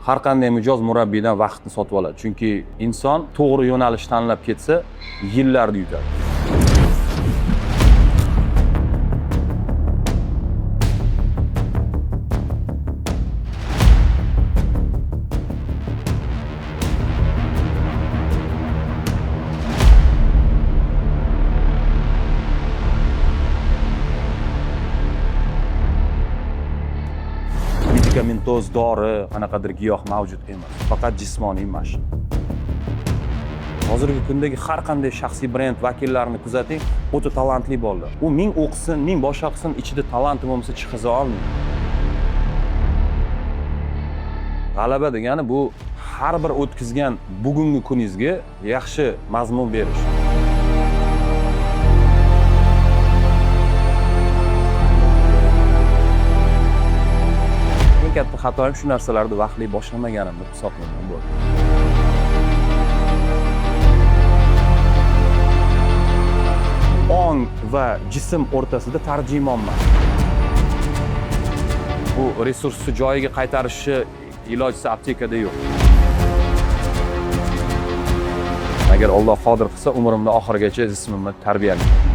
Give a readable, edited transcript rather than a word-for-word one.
har qanday mijoz murabbiydan vaqtni sotib oladi. Chunki inson to'g'ri yo'nalish tanlab ketsa, yillarni yutadi. Medikamentoz, dori, qanaqadir giyoh mavjud emas. Faqat jismoniy mashq. Hozirgi kundagi har qanday shaxsiy brend vakillarini kuzating, o'ta talantli bolalar. U ming o'qisin, ming boshqa qilsin, ichida talanti bo'lmasa chiqiza olmaydi. G'alaba degani bu har bir o'tkazgan bugungi kuningizga yaxshi mazmun berish. Eng katta xatoim shu narsalarni vaqtli boshlamaganimni hisoblayman bo'ldi. Ong va jism o'rtasida tarjimonman. Bu resursni joyiga qaytarishi ilojsiz aptekada yo'q. Agar Alloh qodir qilsa, umrimning oxirigacha jismimni tarbiyalayman.